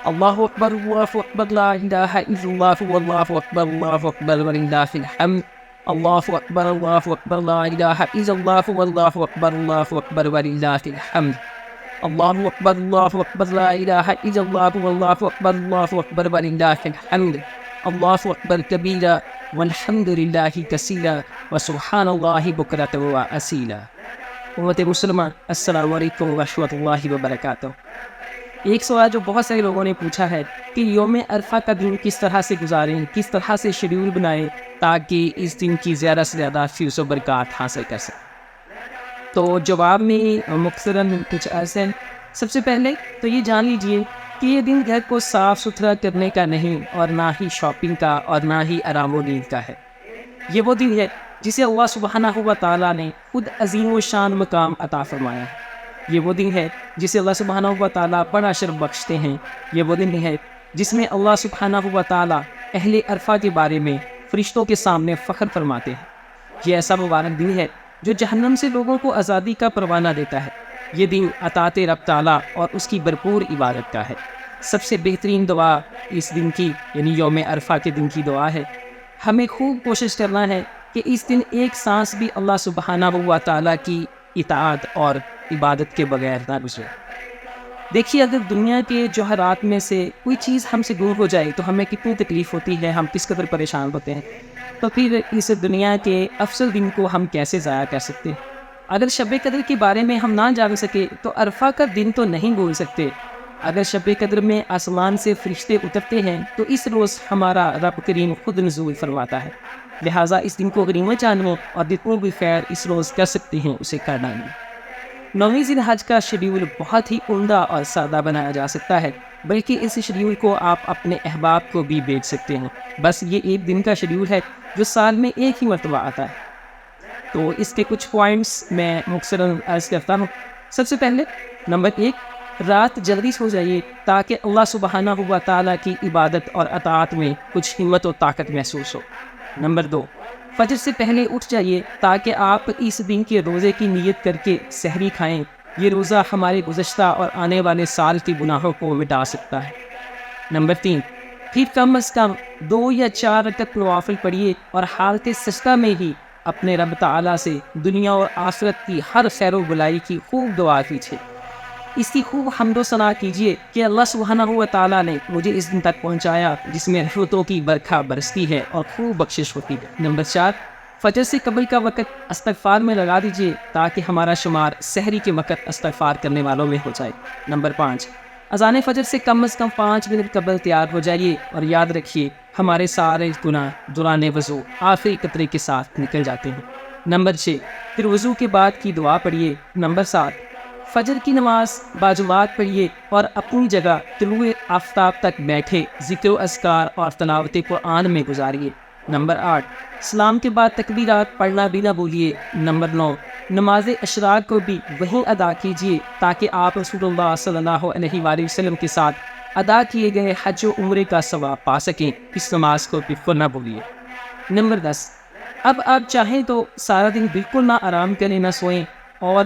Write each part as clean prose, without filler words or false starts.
اللہ اکبر لا الہ الا اللہ واللہ اکبر وللہ الحمد، اللہ اکبر لا الہ الا اللہ واللہ اکبر وللہ الحمد، اللہ اکبر لا الہ الا اللہ واللہ اکبر وللہ الحمد، اللہ اکبر کبیرا والحمد للہ کثیرا وسبحان اللہ بکرۃ واصیلا۔ امت مسلمہ السلام علیکم ورحمۃ اللہ وبرکاتہ۔ ایک سوال جو بہت سارے لوگوں نے پوچھا ہے کہ یوم عرفہ کا دن کس طرح سے گزاریں، کس طرح سے شیڈیول بنائیں تاکہ اس دن کی زیادہ سے زیادہ فیض و برکات حاصل کر سکیں۔ تو جواب میں مختصراً کچھ عرض ہے۔ سب سے پہلے تو یہ جان لیجئے کہ یہ دن گھر کو صاف ستھرا کرنے کا نہیں، اور نہ ہی شاپنگ کا، اور نہ ہی آرام و نیند کا ہے۔ یہ وہ دن ہے جسے اللہ سبحانہ و تعالیٰ نے خود عظیم و شان مقام عطا فرمایا ہے۔ یہ وہ دن ہے جسے اللہ سبحانہ و تعالیٰ بڑا شرف بخشتے ہیں۔ یہ وہ دن ہے جس میں اللہ سبحانہ و تعالیٰ اہل عرفہ کے بارے میں فرشتوں کے سامنے فخر فرماتے ہیں۔ یہ ایسا مبارک دن ہے جو جہنم سے لوگوں کو آزادی کا پروانہ دیتا ہے۔ یہ دن اطاعت رب تعالیٰ اور اس کی بھرپور عبادت کا ہے۔ سب سے بہترین دعا اس دن کی یعنی یوم عرفہ کے دن کی دعا ہے۔ ہمیں خوب کوشش کرنا ہے کہ اس دن ایک سانس بھی اللہ سبحانہ و تعالیٰ کی اطاعت اور عبادت کے بغیر نہ گزرے۔ دیکھیے، اگر دنیا کے جوہرات میں سے کوئی چیز ہم سے دور ہو جائے تو ہمیں کتنی تکلیف ہوتی ہے، ہم کس قدر پریشان ہوتے ہیں، تو پھر اس دنیا کے افضل دن کو ہم کیسے ضائع کر سکتے ہیں؟ اگر شب قدر کے بارے میں ہم نہ جان سکے تو عرفہ کا دن تو نہیں بھول سکتے۔ اگر شب قدر میں آسمان سے فرشتے اترتے ہیں تو اس روز ہمارا رب کریم خود نزول فرماتا ہے، لہٰذا اس دن کو غنیمت جانو اور جتنی بھی خیر اس روز کر سکتے ہیں اسے کر ڈالیں۔ 9ویں ذی الحج کا شیڈیول بہت ہی عمدہ اور سادہ بنایا جا سکتا ہے، بلکہ اس شیڈیول کو آپ اپنے احباب کو بھی بھیج سکتے ہیں۔ بس یہ ایک دن کا شیڈیول ہے جو سال میں ایک ہی مرتبہ آتا ہے۔ تو اس کے کچھ پوائنٹس میں مختصراً عرض کرتا ہوں۔ سب سے پہلے نمبر 1، رات جلدی سو جائیے تاکہ اللہ سبحانہ و تعالیٰ کی عبادت اور اطاعت میں کچھ ہمت و طاقت محسوس ہو۔ نمبر 2، فجر سے پہلے اٹھ جائیے تاکہ آپ اس دن کے روزے کی نیت کر کے سحری کھائیں۔ یہ روزہ ہمارے گزشتہ اور آنے والے سال کے گناہوں کو مٹا سکتا ہے۔ نمبر 3، پھر کم از کم 2 یا 4 رکعت نوافل پڑھیے اور حالت سجدہ میں ہی اپنے رب تعالیٰ سے دنیا اور آخرت کی ہر خیر و بلائی کی خوب دعا کیجیے۔ اس کی خوب حمد و ثنا کیجیے کہ اللہ سبحانہ و تعالیٰ نے مجھے اس دن تک پہنچایا جس میں رحمتوں کی برکھا برستی ہے اور خوب بخشش ہوتی ہے۔ نمبر 4، فجر سے قبل کا وقت استغفار میں لگا دیجیے تاکہ ہمارا شمار سحری کے وقت استغفار کرنے والوں میں ہو جائے۔ نمبر 5، اذان فجر سے کم از کم 5 منٹ قبل تیار ہو جائیے اور یاد رکھیے ہمارے سارے گناہ دوران وضو آخری قطرے کے ساتھ نکل جاتے ہیں۔ نمبر 6، پھر وضو کے بعد کی دعا پڑھیے۔ نمبر 7، فجر کی نماز باجماعت پڑھیے اور اپنی جگہ طلوع آفتاب تک بیٹھے ذکر و اذکار اور تلاوت قرآن میں گزاریے۔ نمبر 8، اسلام کے بعد تکبیرات پڑھنا بھی نہ بھولیے۔ نمبر 9، نماز اشراق کو بھی وہیں ادا کیجیے تاکہ آپ رسول اللہ صلی اللہ علیہ وآلہ وسلم کے ساتھ ادا کیے گئے حج و عمرے کا ثواب پا سکیں۔ اس نماز کو بالکل نہ بھولیے۔ نمبر 10، اب آپ چاہیں تو سارا دن بالکل نہ آرام کریں، نہ سوئیں اور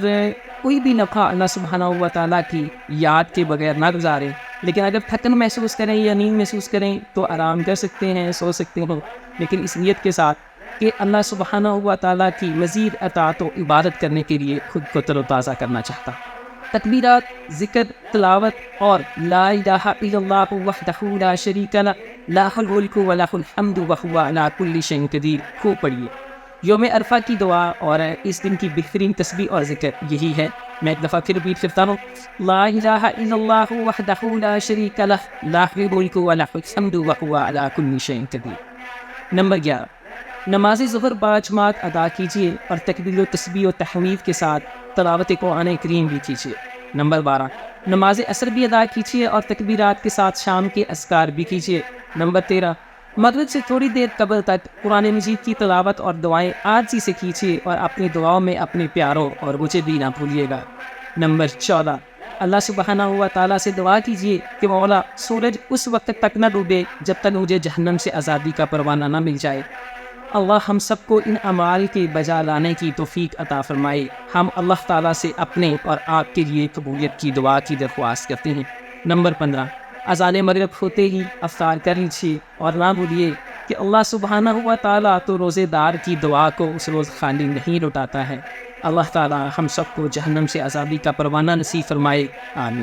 کوئی بھی لمحہ اللہ سبحانہ و تعالیٰ کی یاد کے بغیر نہ گزاریں، لیکن اگر تھکن محسوس کریں یا نیند محسوس کریں تو آرام کر سکتے ہیں، سو سکتے ہیں، لیکن اس نیت کے ساتھ کہ اللہ سبحانہ و تعالیٰ کی مزید اطاعت و عبادت کرنے کے لیے خود کو تر و تازہ کرنا چاہتا۔ تکبیرات، ذکر، تلاوت اور لا الہ الا اللہ وحدہ لا شریک لہ لہ الملک ولہ الحمد وہو علی کل شیء قدیر خوب پڑھیے۔ یوم عرفہ کی دعا اور اس دن کی بہترین تسبیح اور ذکر یہی ہے۔ میں ایک دفعہ پھر ریپیٹ کرتا ہوں، لا الہ الا اللہ وحدہ لا شریک لہ لہ الملک ولہ الحمد وہو علی کل شیء قدیر۔ نمبر 11، نماز ظہر باجماعت ادا کیجیے اور تکبیر و تسبیح و تحمید کے ساتھ تلاوت قرآن کریم بھی کیجیے۔ نمبر 12، نماز عصر بھی ادا کیجیے اور تکبیرات کے ساتھ شام کے اذکار بھی کیجیے۔ نمبر 13، مغرب سے تھوڑی دیر قبل تک قرآن مجید کی تلاوت اور دعائیں عاجزی سے کیجیے اور اپنی دعاؤں میں اپنے پیاروں اور مجھے بھی نہ بھولیے گا۔ نمبر 14، اللہ سبحانہ و تعالیٰ سے دعا کیجیے کہ مولا سورج اس وقت تک نہ ڈوبے جب تک مجھے جہنم سے آزادی کا پروانہ نہ مل جائے۔ اللہ ہم سب کو ان اعمال کے بجا لانے کی توفیق عطا فرمائے۔ ہم اللہ تعالیٰ سے اپنے اور آپ کے لیے قبولیت کی دعا کی درخواست کرتے ہیں۔ نمبر 15، اذان مغرب ہوتے ہی افطار کر لیجیے، اور نہ بھولیے کہ اللہ سبحانہ و تعالیٰ تو روزے دار کی دعا کو اس روز خالی نہیں لوٹاتا ہے۔ اللہ تعالیٰ ہم سب کو جہنم سے عذابی کا پروانہ نصیب فرمائے، آمین۔